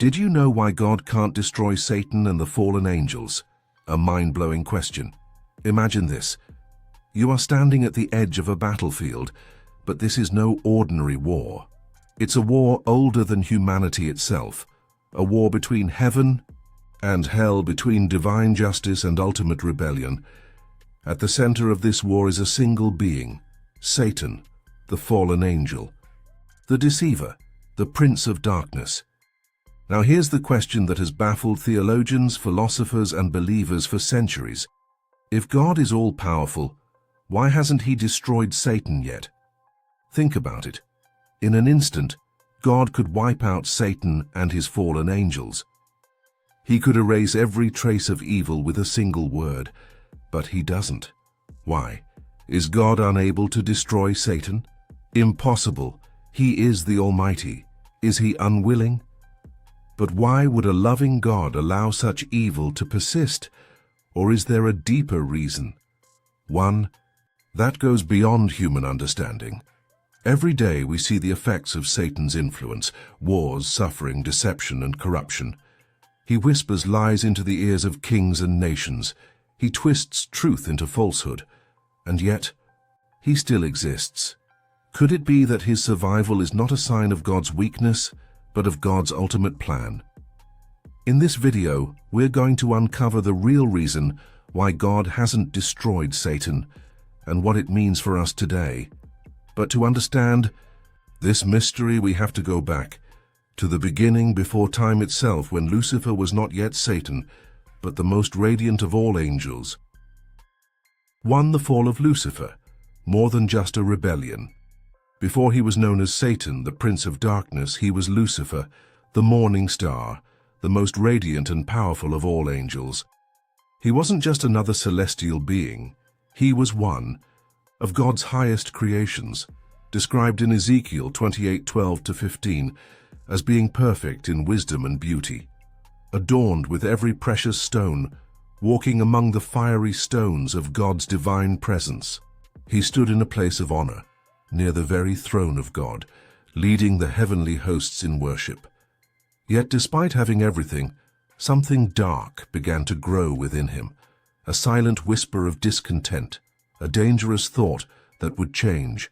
Did you know why God can't destroy Satan and the fallen angels? A mind-blowing question. Imagine this. You are standing at the edge of a battlefield, but this is no ordinary war. It's a war older than humanity itself, a war between heaven and hell, between divine justice and ultimate rebellion. At the center of this war is a single being, Satan, the fallen angel, the deceiver, the prince of darkness. Now here's the question that has baffled theologians, philosophers, and believers for centuries. If God is all-powerful, why hasn't he destroyed Satan yet? Think about it. In an instant, God could wipe out Satan and his fallen angels. He could erase every trace of evil with a single word, but he doesn't. Why? Is God unable to destroy Satan? Impossible. He is the Almighty. Is he unwilling? But why would a loving God allow such evil to persist? Or is there a deeper reason? One that goes beyond human understanding. Every day we see the effects of Satan's influence: wars, suffering, deception, and corruption. He whispers lies into the ears of kings and nations. He twists truth into falsehood. And yet, he still exists. Could it be that his survival is not a sign of God's weakness, but of God's ultimate plan? In this video, we're going to uncover the real reason why God hasn't destroyed Satan and what it means for us today. But to understand this mystery, we have to go back to the beginning, before time itself, when Lucifer was not yet Satan, but the most radiant of all angels. The fall of Lucifer, more than just a rebellion. Before he was known as Satan, the prince of darkness, he was Lucifer, the morning star, the most radiant and powerful of all angels. He wasn't just another celestial being. He was one of God's highest creations, described in Ezekiel 28:12-15 as being perfect in wisdom and beauty, adorned with every precious stone, walking among the fiery stones of God's divine presence. He stood in a place of honor, near the very throne of God, leading the heavenly hosts in worship. Yet despite having everything, something dark began to grow within him, a silent whisper of discontent, a dangerous thought that would change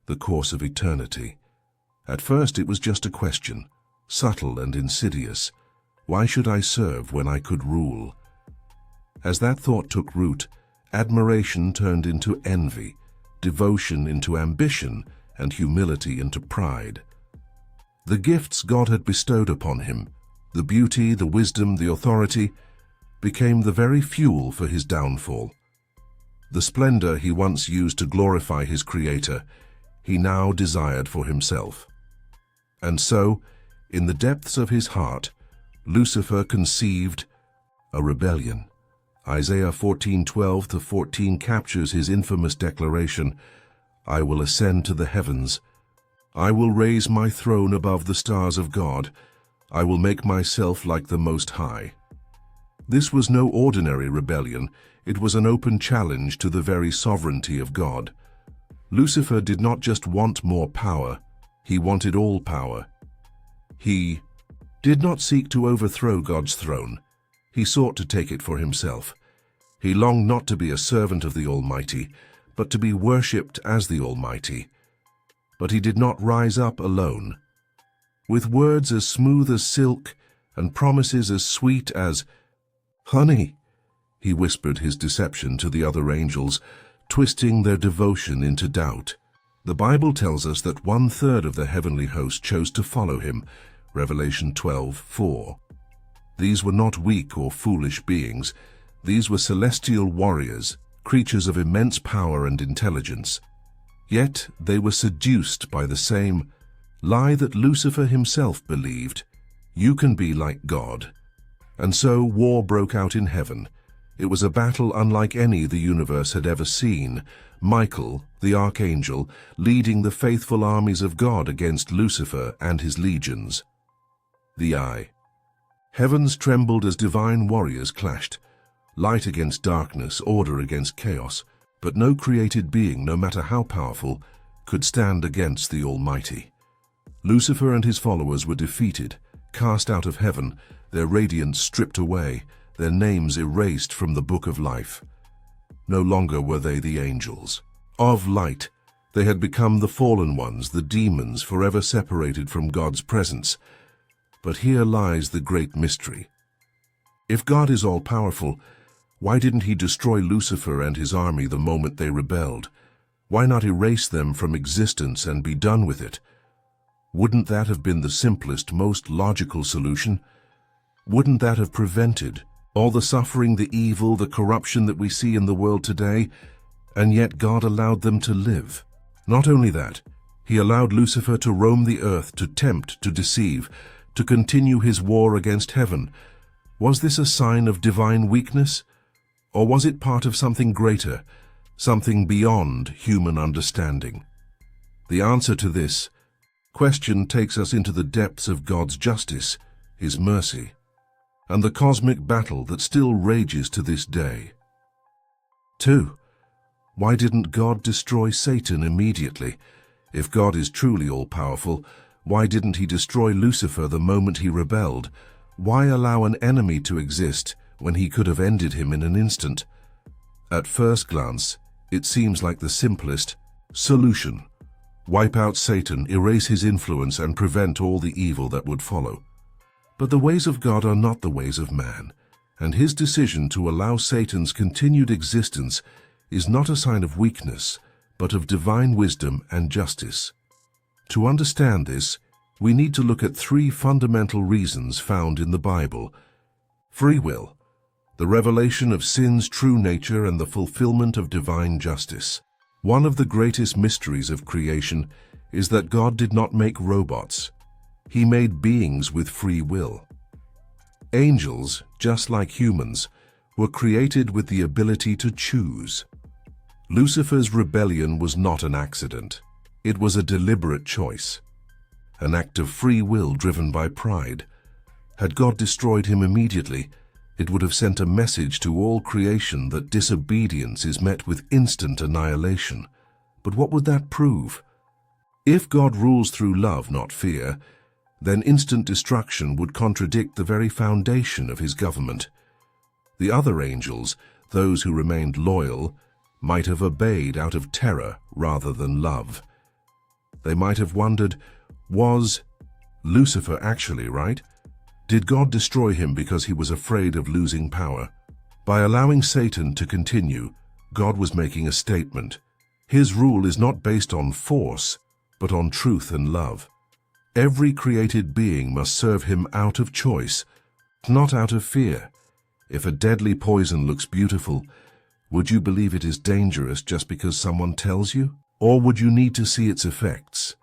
the course of eternity. At first it was just a question, subtle and insidious. Why should I serve when I could rule? As that thought took root, admiration turned into envy, devotion into ambition, and humility into pride. The gifts God had bestowed upon him, the beauty, the wisdom, the authority, became the very fuel for his downfall. The splendor he once used to glorify his Creator, he now desired for himself. And so, in the depths of his heart, Lucifer conceived a rebellion. Isaiah 14:12-14 captures his infamous declaration, "I will ascend to the heavens. I will raise my throne above the stars of God. I will make myself like the Most High." This was no ordinary rebellion. It was an open challenge to the very sovereignty of God. Lucifer did not just want more power, he wanted all power. He did not seek to overthrow God's throne. He sought to take it for himself. He longed not to be a servant of the Almighty, but to be worshipped as the Almighty. But he did not rise up alone. With words as smooth as silk and promises as sweet as honey, he whispered his deception to the other angels, twisting their devotion into doubt. The Bible tells us that 1/3 of the heavenly host chose to follow him, Revelation 12:4. These were not weak or foolish beings. These were celestial warriors, creatures of immense power and intelligence. Yet they were seduced by the same lie that Lucifer himself believed: you can be like God. And so war broke out in heaven. It was a battle unlike any the universe had ever seen. Michael, the archangel, leading the faithful armies of God against Lucifer and his legions. The eye. Heavens trembled as divine warriors clashed, light against darkness, order against chaos, but no created being, no matter how powerful, could stand against the Almighty. Lucifer and his followers were defeated, cast out of heaven, their radiance stripped away, their names erased from the book of life. No longer were they the angels of light. They had become the fallen ones, the demons, forever separated from God's presence. But here lies the great mystery. If God is all-powerful, why didn't he destroy Lucifer and his army the moment they rebelled? Why not erase them from existence and be done with it? Wouldn't that have been the simplest, most logical solution? Wouldn't that have prevented all the suffering, the evil, the corruption that we see in the world today? And yet God allowed them to live. Not only that, he allowed Lucifer to roam the earth, to tempt, to deceive, to continue his war against heaven. Was this a sign of divine weakness? Or was it part of something greater, something beyond human understanding? The answer to this question takes us into the depths of God's justice, his mercy, and the cosmic battle that still rages to this day. 2. Why didn't God destroy Satan immediately? If God is truly all-powerful, why didn't he destroy Lucifer the moment he rebelled? Why allow an enemy to exist when he could have ended him in an instant? At first glance, it seems like the simplest solution. Wipe out Satan, erase his influence, and prevent all the evil that would follow. But the ways of God are not the ways of man, and his decision to allow Satan's continued existence is not a sign of weakness, but of divine wisdom and justice. To understand this, we need to look at 3 fundamental reasons found in the Bible. Free will, the revelation of sin's true nature and the fulfillment of divine justice. One of the greatest mysteries of creation is that God did not make robots. He made beings with free will. Angels, just like humans, were created with the ability to choose. Lucifer's rebellion was not an accident. It was a deliberate choice, an act of free will driven by pride. Had God destroyed him immediately, it would have sent a message to all creation that disobedience is met with instant annihilation. But what would that prove? If God rules through love, not fear, then instant destruction would contradict the very foundation of his government. The other angels, those who remained loyal, might have obeyed out of terror rather than love. They might have wondered, was Lucifer actually right? Did God destroy him because he was afraid of losing power? By allowing Satan to continue, God was making a statement. His rule is not based on force, but on truth and love. Every created being must serve him out of choice, not out of fear. If a deadly poison looks beautiful, would you believe it is dangerous just because someone tells you? Or would you need to see its effects?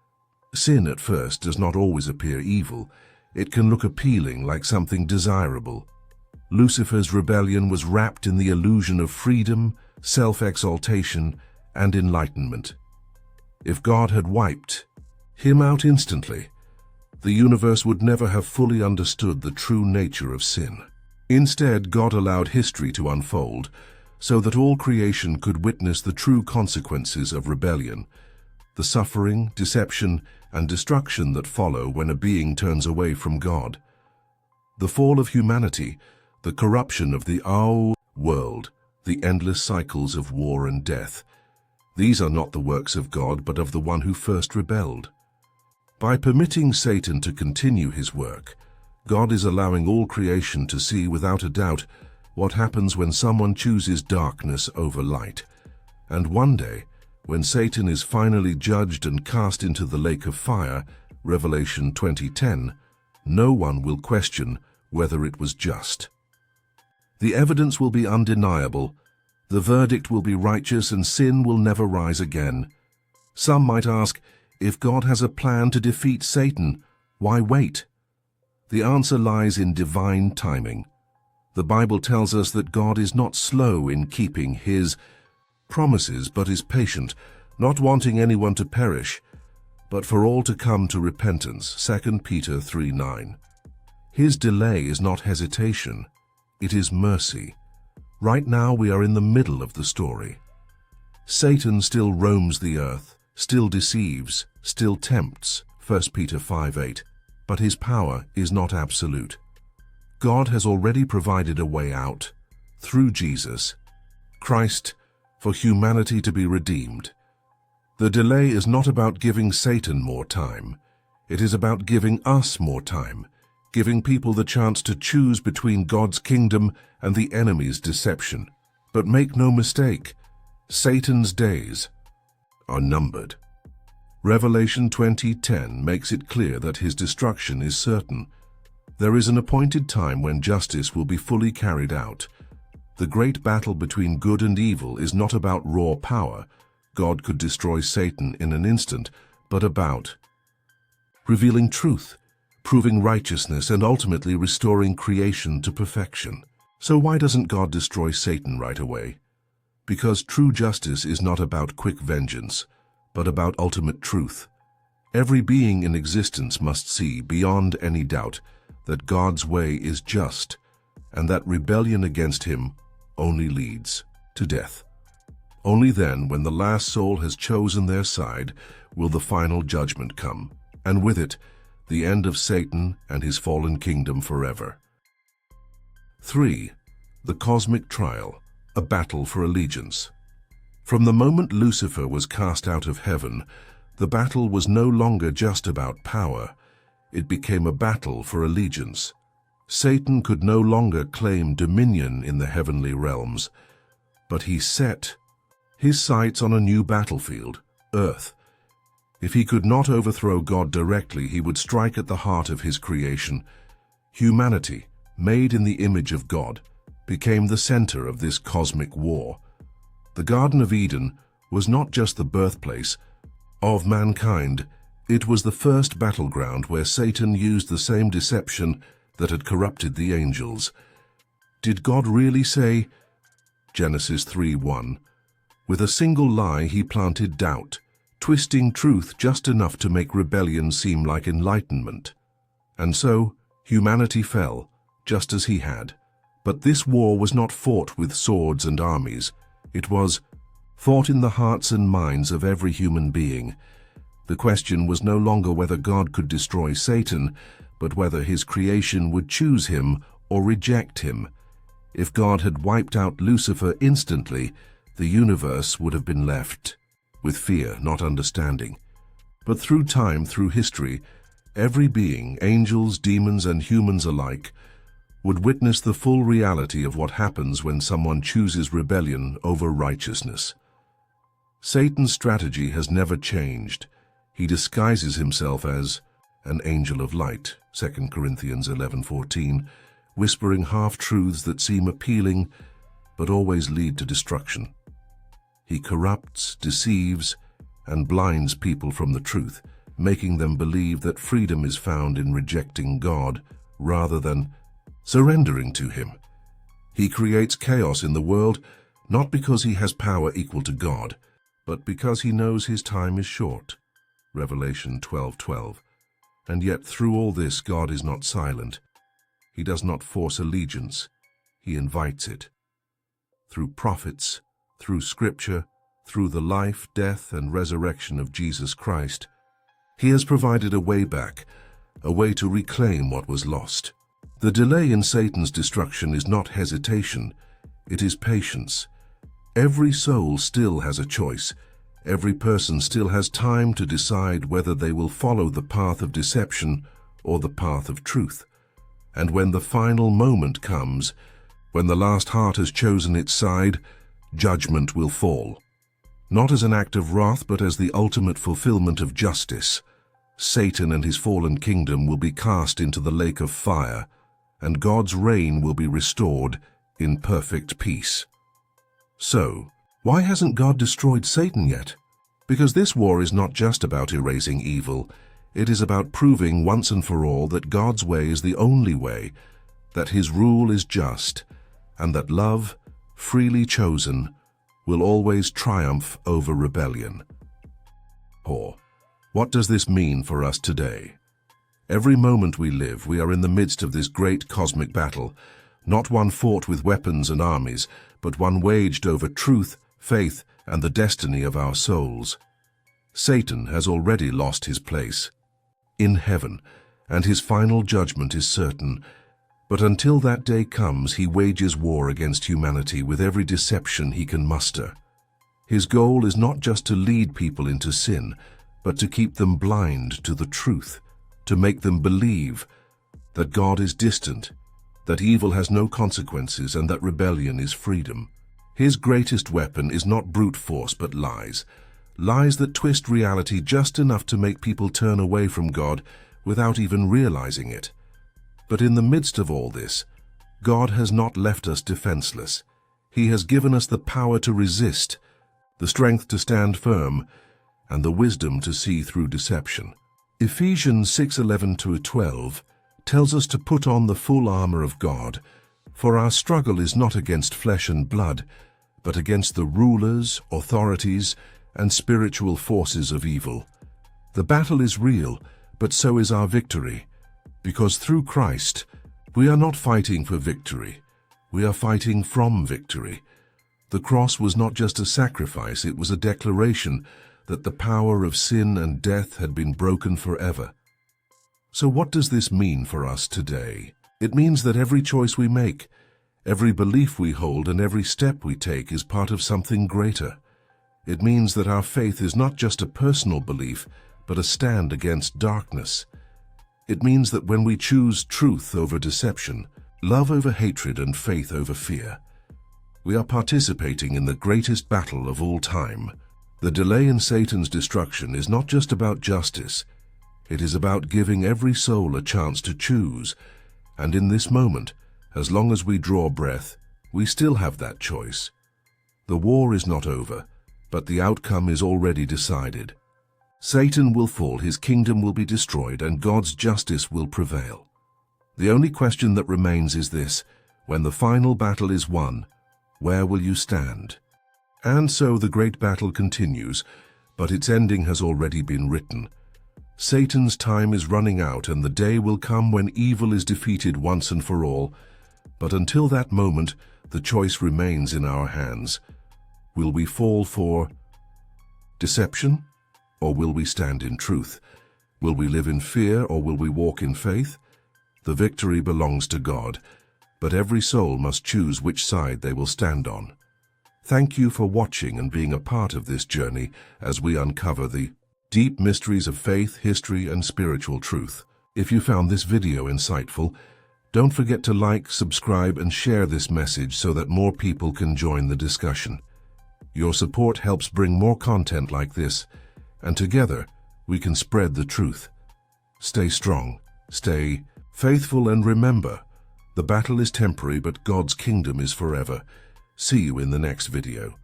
Sin at first does not always appear evil. It can look appealing, like something desirable. Lucifer's rebellion was wrapped in the illusion of freedom, self-exaltation, and enlightenment. If God had wiped him out instantly, the universe would never have fully understood the true nature of sin. Instead, God allowed history to unfold, so that all creation could witness the true consequences of rebellion, the suffering, deception, and destruction that follow when a being turns away from God. The fall of humanity, the corruption of the our world, the endless cycles of war and death. These are not the works of God, but of the one who first rebelled. By permitting Satan to continue his work, God is allowing all creation to see without a doubt what happens when someone chooses darkness over light. And one day, when Satan is finally judged and cast into the lake of fire, Revelation 20:10, no one will question whether it was just. The evidence will be undeniable, the verdict will be righteous, and sin will never rise again. Some might ask, if God has a plan to defeat Satan, why wait? The answer lies in divine timing. The Bible tells us that God is not slow in keeping his promises, but is patient, not wanting anyone to perish, but for all to come to repentance. 2 Peter 3:9. His delay is not hesitation, it is mercy. Right now we are in the middle of the story. Satan still roams the earth, still deceives, still tempts. 1 Peter 5:8. but his power is not absolute. God has already provided a way out, through Jesus Christ, for humanity to be redeemed. The delay is not about giving Satan more time. It is about giving us more time, giving people the chance to choose between God's kingdom and the enemy's deception. But make no mistake, Satan's days are numbered. Revelation 20:10 makes it clear that his destruction is certain. There is an appointed time when justice will be fully carried out. The great battle between good and evil is not about raw power. God could destroy Satan in an instant, but about revealing truth, proving righteousness, and ultimately restoring creation to perfection. So why doesn't God destroy Satan right away? Because true justice is not about quick vengeance, but about ultimate truth. Every being in existence must see, beyond any doubt, that God's way is just, and that rebellion against him only leads to death. Only then, when the last soul has chosen their side, will the final judgment come, and with it, the end of Satan and his fallen kingdom forever. 3. The cosmic trial, a battle for allegiance. From the moment Lucifer was cast out of heaven, the battle was no longer just about power. It became a battle for allegiance. Satan could no longer claim dominion in the heavenly realms, but he set his sights on a new battlefield, Earth. If he could not overthrow God directly, he would strike at the heart of his creation. Humanity, made in the image of God, became the center of this cosmic war. The Garden of Eden was not just the birthplace of mankind, it was the first battleground where Satan used the same deception that had corrupted the angels. Did God really say, Genesis 3:1, with a single lie he planted doubt, twisting truth just enough to make rebellion seem like enlightenment. And so, humanity fell, just as he had. But this war was not fought with swords and armies. It was fought in the hearts and minds of every human being. The question was no longer whether God could destroy Satan, but whether his creation would choose him or reject him. If God had wiped out Lucifer instantly, the universe would have been left with fear, not understanding. But through time, through history, every being, angels, demons, and humans alike, would witness the full reality of what happens when someone chooses rebellion over righteousness. Satan's strategy has never changed. He disguises himself as an angel of light, 2 Corinthians 11:14, whispering half-truths that seem appealing but always lead to destruction. He corrupts, deceives, and blinds people from the truth, making them believe that freedom is found in rejecting God rather than surrendering to him. He creates chaos in the world not because he has power equal to God, but because he knows his time is short. Revelation 12:12. And yet through all this, God is not silent. He does not force allegiance. He invites it. Through prophets, through Scripture, through the life, death, and resurrection of Jesus Christ, he has provided a way back, a way to reclaim what was lost. The delay in Satan's destruction is not hesitation, it is patience. Every soul still has a choice. Every person still has time to decide whether they will follow the path of deception or the path of truth. And when the final moment comes, when the last heart has chosen its side, judgment will fall. Not as an act of wrath, but as the ultimate fulfillment of justice. Satan and his fallen kingdom will be cast into the lake of fire, and God's reign will be restored in perfect peace. So, why hasn't God destroyed Satan yet? Because this war is not just about erasing evil. It is about proving once and for all that God's way is the only way, that his rule is just, and that love, freely chosen, will always triumph over rebellion. Or, what does this mean for us today? Every moment we live, we are in the midst of this great cosmic battle, not one fought with weapons and armies, but one waged over truth, faith, and the destiny of our souls. Satan has already lost his place in heaven, and his final judgment is certain. But until that day comes, he wages war against humanity with every deception he can muster. His goal is not just to lead people into sin, but to keep them blind to the truth, to make them believe that God is distant, that evil has no consequences, and that rebellion is freedom. His greatest weapon is not brute force but lies. Lies that twist reality just enough to make people turn away from God without even realizing it. But in the midst of all this, God has not left us defenseless. He has given us the power to resist, the strength to stand firm, and the wisdom to see through deception. Ephesians 6:11-12 tells us to put on the full armor of God, for our struggle is not against flesh and blood, but against the rulers, authorities, and spiritual forces of evil. The battle is real, but so is our victory, because through Christ, we are not fighting for victory, we are fighting from victory. The cross was not just a sacrifice, it was a declaration that the power of sin and death had been broken forever. So what does this mean for us today? It means that every choice we make, every belief we hold, and every step we take is part of something greater. It means that our faith is not just a personal belief, but a stand against darkness. It means that when we choose truth over deception, love over hatred, and faith over fear, we are participating in the greatest battle of all time. The delay in Satan's destruction is not just about justice. It is about giving every soul a chance to choose. And in this moment, as long as we draw breath, we still have that choice. The war is not over, but the outcome is already decided. Satan will fall, his kingdom will be destroyed, and God's justice will prevail. The only question that remains is this: when the final battle is won, where will you stand? And so the great battle continues, but its ending has already been written. Satan's time is running out, and the day will come when evil is defeated once and for all. But until that moment, the choice remains in our hands. Will we fall for deception, or will we stand in truth? Will we live in fear, or will we walk in faith? The victory belongs to God, but every soul must choose which side they will stand on. Thank you for watching and being a part of this journey as we uncover the deep mysteries of faith, history, and spiritual truth. If you found this video insightful, don't forget to like, subscribe, and share this message so that more people can join the discussion. Your support helps bring more content like this, and together we can spread the truth. Stay strong, stay faithful, and remember, the battle is temporary, but God's kingdom is forever. See you in the next video.